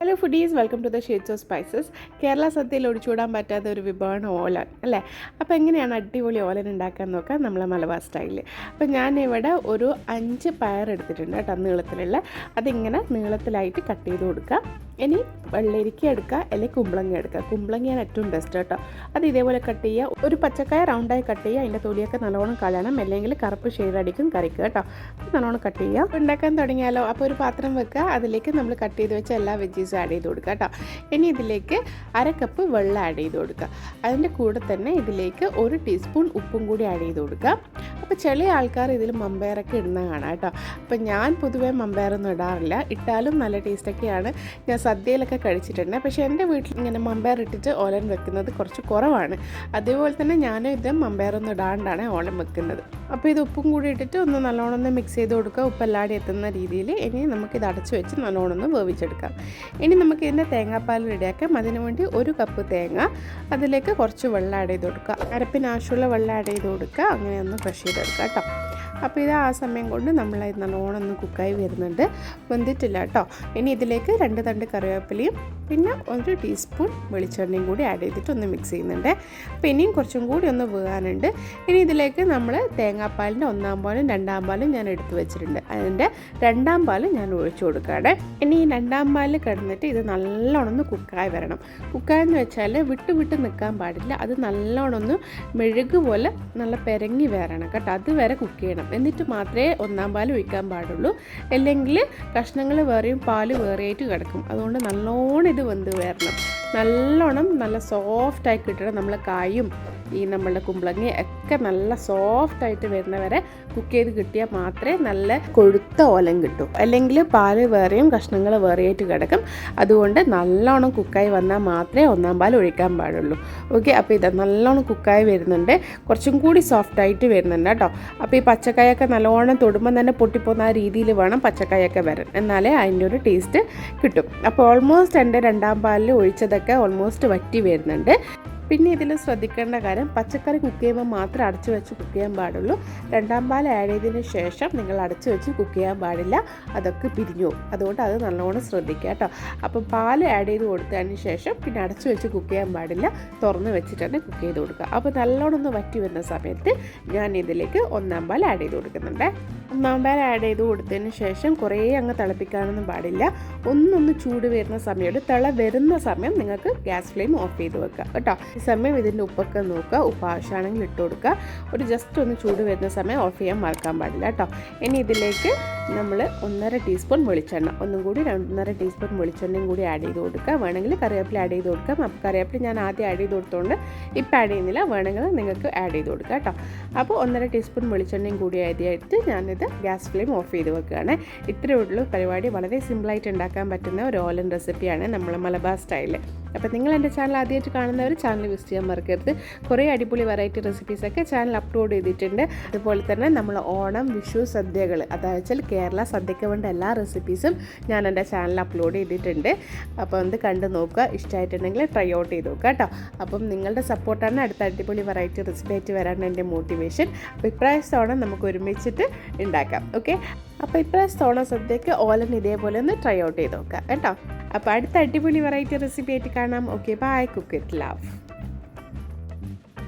Hello foodies, welcome to the shades of spices. Kerala സദ്യയിൽ ഒഴിച്ചുകൂടാൻ പറ്റാത്ത ഒരു വിഭവമാണ് ഓലൻ അല്ലേ. അപ്പോൾ എങ്ങനെയാണ് അടിപൊളി ഓലൻ ഉണ്ടാക്കാൻ നോക്കാം നമ്മളെ മലബാർ സ്റ്റൈലിൽ. അപ്പോൾ ഞാനിവിടെ ഒരു 5 പയർ എടുത്തിട്ടുണ്ട് കേട്ടോ, നീളത്തിലുള്ള. അതിങ്ങനെ നീളത്തിലായിട്ട് കട്ട് ചെയ്ത് കൊടുക്കുക. ഇനി വെള്ളരിക്ക എടുക്കുക, അല്ലെങ്കിൽ കുമ്പളങ്ങ എടുക്കുക. കുമ്പളങ്ങയാണ് ഏറ്റവും ബെസ്റ്റ് കേട്ടോ. അത് ഇതേപോലെ കട്ട് ചെയ്യുക. ഒരു പച്ചക്കായ റൗണ്ടായി കട്ട് ചെയ്യുക. അതിൻ്റെ തൊലിയൊക്കെ നല്ലോണം കളയണം, അല്ലെങ്കിൽ കറുപ്പ് ഷെയ്ഡടിക്കും കറിക്ക് കേട്ടോ. നല്ലോണം കട്ട് ചെയ്യുക. ഉണ്ടാക്കാൻ തുടങ്ങിയാലോ. അപ്പോൾ ഒരു പാത്രം വെക്കുക, അതിലേക്ക് നമ്മൾ കട്ട് ചെയ്ത് വെച്ച എല്ലാ വെജീസും ആഡ് ചെയ്ത് കൊടുക്കുക കേട്ടോ. ഇനി ഇതിലേക്ക് 1/2 കപ്പ് വെള്ളം ആഡ് ചെയ്ത് കൊടുക്കുക. അതിൻ്റെ കൂടെ തന്നെ ഇതിലേക്ക് 1 ടീസ്പൂൺ ഉപ്പും കൂടി ആഡ് ചെയ്ത് കൊടുക്കുക. അപ്പോൾ ചില ആൾക്കാർ ഇതിൽ മമ്പയറൊക്കെ ഇടുന്ന കാണാം കേട്ടോ. അപ്പോൾ ഞാൻ പൊതുവേ മമ്പയറൊന്നും ഇടാറില്ല. ഇട്ടാലും നല്ല ടേസ്റ്റൊക്കെയാണ്. ഞാൻ സദ്യയിലൊക്കെ കഴിച്ചിട്ടുണ്ട്. പക്ഷേ എൻ്റെ വീട്ടിൽ ഇങ്ങനെ മമ്പയർ ഇട്ടിട്ട് ഓലൻ വെക്കുന്നത് കുറച്ച് കുറവാണ്. അതേപോലെ തന്നെ ഞാനും ഇത് മമ്പയറൊന്നും ഇടാണ്ടാണ് ഓലൻ വെക്കുന്നത്. അപ്പോൾ ഇത് ഉപ്പും കൂടി ഇട്ടിട്ട് ഒന്ന് നല്ലോണം ഒന്ന് മിക്സ് ചെയ്ത് കൊടുക്കുക, ഉപ്പെല്ലാടി എത്തുന്ന രീതിയിൽ. ഇനി നമുക്കിത് അടച്ച് വെച്ച് നല്ലോണം ഒന്ന് വേവിച്ചെടുക്കാം. ഇനി നമുക്ക് ഇതിൻ്റെ തേങ്ങാപ്പാൽ റെഡിയാക്കാം. അതിനു വേണ്ടി 1 കപ്പ് തേങ്ങ, അതിലേക്ക് കുറച്ച് വെള്ളം ആഡ് ചെയ്ത് കൊടുക്കുക. അരപ്പിന് ആവശ്യമുള്ള വെള്ളം ആഡ് ചെയ്ത് കൊടുക്കുക. അങ്ങനെ ഒന്ന് ക്രഷ് ചെയ്തെടുക്കുക കേട്ടോ. അപ്പോൾ ഇത് ആ സമയം കൊണ്ട് നമ്മളത് നല്ലോണം ഒന്ന് കുക്കായി വരുന്നുണ്ട്. വെന്തിട്ടില്ല കേട്ടോ. ഇനി ഇതിലേക്ക് 2 തണ്ട് കറിവേപ്പിലയും പിന്നെ 1 ടീസ്പൂൺ വെളിച്ചെണ്ണയും കൂടി ആഡ് ചെയ്തിട്ട് ഒന്ന് മിക്സ് ചെയ്യുന്നുണ്ട്. അപ്പോൾ ഇനിയും കുറച്ചും കൂടി ഒന്ന് വേകാനുണ്ട്. ഇനി ഇതിലേക്ക് നമ്മൾ തേങ്ങാപ്പാലിൻ്റെ 1-ാം പാലും 2-ാം പാലും ഞാൻ എടുത്ത് വെച്ചിട്ടുണ്ട്. അതിൻ്റെ 2-ാം പാലും ഞാൻ ഒഴിച്ചു കൊടുക്കുകയാണ്. ഇനി ഈ 2-ാം പാലിൽ കിടന്നിട്ട് ഇത് നല്ലോണം ഒന്ന് കുക്കായി വരണം. കുക്കായെന്ന് വെച്ചാൽ വിട്ട് നിൽക്കാൻ പാടില്ല. അത് നല്ലോണം ഒന്ന് മെഴുക് പോലെ നല്ല പെരങ്ങി വരണം കേട്ടോ. അതുവരെ കുക്ക് ചെയ്യണം. എന്നിട്ട് മാത്രമേ 1-ാം പാൽ ഒഴിക്കാൻ പാടുള്ളൂ. അല്ലെങ്കിൽ കഷ്ണങ്ങൾ വേറെയും പാല് വേറെയായിട്ട് കിടക്കും. അതുകൊണ്ട് നല്ലോണം ഇത് വെന്ത് വരണം. നല്ലോണം നല്ല സോഫ്റ്റായി കിട്ടണം. നമ്മളെ കായും ഈ നമ്മളുടെ കുമ്പളങ്ങ ഒക്കെ നല്ല സോഫ്റ്റായിട്ട് വരുന്നവരെ കുക്ക് ചെയ്ത് കിട്ടിയാൽ മാത്രമേ നല്ല കൊഴുത്ത ഓലൻ കിട്ടും. അല്ലെങ്കിൽ പാല് വേറെയും കഷ്ണങ്ങൾ വേറെയായിട്ട് കിടക്കും. അതുകൊണ്ട് നല്ലോണം കുക്കായി വന്നാൽ മാത്രമേ 1-ാം പാൽ ഒഴിക്കാൻ പാടുള്ളൂ. ഓക്കെ, അപ്പോൾ ഇത് നല്ലോണം കുക്കായി വരുന്നുണ്ട്. കുറച്ചും കൂടി സോഫ്റ്റായിട്ട് വരുന്നുണ്ട് കേട്ടോ. അപ്പോൾ ഈ പച്ചക്കായൊക്കെ നല്ലോണം തൊടുമ്പോൾ തന്നെ പൊട്ടിപ്പോകുന്ന ആ രീതിയിൽ വേണം പച്ചക്കായൊക്കെ വരാൻ. എന്നാലേ അതിൻ്റെ ഒരു ടേസ്റ്റ് കിട്ടും. അപ്പോൾ ഓൾമോസ്റ്റ് എൻ്റെ 2-ാം പാലിൽ ഒഴിച്ചതൊക്കെ ഓൾമോസ്റ്റ് വറ്റി വരുന്നുണ്ട്. പിന്നെ ഇതിൽ ശ്രദ്ധിക്കേണ്ട കാര്യം, പച്ചക്കറി കുക്ക് ചെയ്യുമ്പോൾ മാത്രം അടച്ചു വെച്ച് കുക്ക് ചെയ്യാൻ പാടുള്ളൂ. 2-ാം പാൽ ആഡ് ചെയ്തതിന് ശേഷം നിങ്ങൾ അടച്ചു വെച്ച് കുക്ക് ചെയ്യാൻ പാടില്ല. അതൊക്കെ പിരിഞ്ഞു പോകും. അതുകൊണ്ട് അത് നല്ലോണം ശ്രദ്ധിക്കുക കേട്ടോ. അപ്പോൾ പാൽ ആഡ് ചെയ്ത് കൊടുത്തതിന് ശേഷം പിന്നെ അടച്ചു വെച്ച് കുക്ക് ചെയ്യാൻ പാടില്ല. തുറന്ന് വെച്ചിട്ട് തന്നെ കുക്ക് ചെയ്ത് കൊടുക്കുക. അപ്പോൾ നല്ലോണം ഒന്ന് വറ്റി വരുന്ന സമയത്ത് ഞാൻ ഇതിലേക്ക് 1-ാം പാൽ ആഡ് ചെയ്ത് കൊടുക്കുന്നുണ്ട്. 1-ാം പാൽ ആഡ് ചെയ്ത് കൊടുത്തതിന് ശേഷം കുറേ അങ്ങ് തിളപ്പിക്കാനൊന്നും പാടില്ല. ഒന്നൊന്ന് ചൂട് വരുന്ന സമയം, തിള വരുന്ന സമയം നിങ്ങൾക്ക് ഗ്യാസ് ഫ്ലെയിം ഓഫ് ചെയ്ത് വെക്കുക കേട്ടോ. ഈ സമയം ഇതിൻ്റെ ഉപ്പൊക്കെ നോക്കുക. ഉപ്പ് ആവശ്യമാണെങ്കിൽ ഇട്ട് കൊടുക്കുക. ഒരു ജസ്റ്റ് ഒന്ന് ചൂട് വരുന്ന സമയം ഓഫ് ചെയ്യാൻ മറക്കാൻ പാടില്ല കേട്ടോ. ഇനി ഇതിലേക്ക് നമ്മൾ 1.5 ടീസ്പൂൺ വെളിച്ചെണ്ണ, ഒന്നും കൂടി 1.5 ടീസ്പൂൺ വെളിച്ചെണ്ണയും കൂടി ആഡ് ചെയ്ത് കൊടുക്കുക. വേണമെങ്കിൽ കറിവേപ്പില ആഡ് ചെയ്ത് കൊടുക്കാം. അപ്പോൾ കറിവേപ്പില ഞാൻ ആദ്യം ആഡ് ചെയ്ത് കൊടുത്തുകൊണ്ട് ഇപ്പം ആഡ് ചെയ്യുന്നില്ല. വേണമെങ്കിൽ നിങ്ങൾക്ക് ആഡ് ചെയ്ത് കൊടുക്കുക കേട്ടോ. അപ്പോൾ 1.5 ടീസ്പൂൺ വെളിച്ചെണ്ണയും കൂടി ആദ്യമായിട്ട് ഞാനിത് ഗ്യാസ് ഫ്ലെയിം ഓഫ് ചെയ്ത് വെക്കുകയാണ്. ഇത്രയേ ഉള്ളൂ പരിപാടി. വളരെ സിമ്പിളായിട്ട് ഉണ്ടാക്കാൻ പറ്റുന്ന ഒരു ഓലൻ റെസിപ്പിയാണ് നമ്മൾ മലബാർ സ്റ്റൈലിൽ. അപ്പോൾ നിങ്ങൾ എൻ്റെ ചാനൽ ആദ്യമായിട്ട് കാണുന്നവർ ചാനൽ വിസിറ്റ് ചെയ്യാൻ മറക്കരുത്. കുറേ അടിപൊളി വെറൈറ്റി റെസിപ്പീസൊക്കെ ചാനൽ അപ്ലോഡ് ചെയ്തിട്ടുണ്ട്. അതുപോലെ തന്നെ നമ്മൾ ഓണം, വിഷു സദ്യകൾ, അതായത് കേരള സദ്യക്ക് വേണ്ട എല്ലാ റെസിപ്പീസും ഞാൻ എൻ്റെ ചാനലിൽ അപ്ലോഡ് ചെയ്തിട്ടുണ്ട്. അപ്പോൾ ഒന്ന് കണ്ട് നോക്കുക. ഇഷ്ടമായിട്ടുണ്ടെങ്കിൽ ട്രൈ ഔട്ട് ചെയ്ത് നോക്കുക കേട്ടോ. അപ്പം നിങ്ങളുടെ സപ്പോർട്ടാണ് അടുത്ത അടിപൊളി വെറൈറ്റി റെസിപ്പി ആയിട്ട് വരാൻ എൻ്റെ മോട്ടിവേഷൻ. അപ്പോൾ ഇപ്രാവശ്യം ഓണം നമുക്ക് ഒരുമിച്ചിട്ട് ഉണ്ടാക്കാം. ഓക്കെ, അപ്പോൾ ഇപ്രാവശ്യം ഓണം സദ്യക്ക് ഓലൻ ഇതേപോലെ ഒന്ന് ട്രൈ ഔട്ട് ചെയ്ത് നോക്കാം കേട്ടോ. അപ്പോൾ അടുത്ത അടിപൊളി വെറൈറ്റി റെസിപ്പി ആയിട്ട് കാണാം. Okay, bye. Cook with love.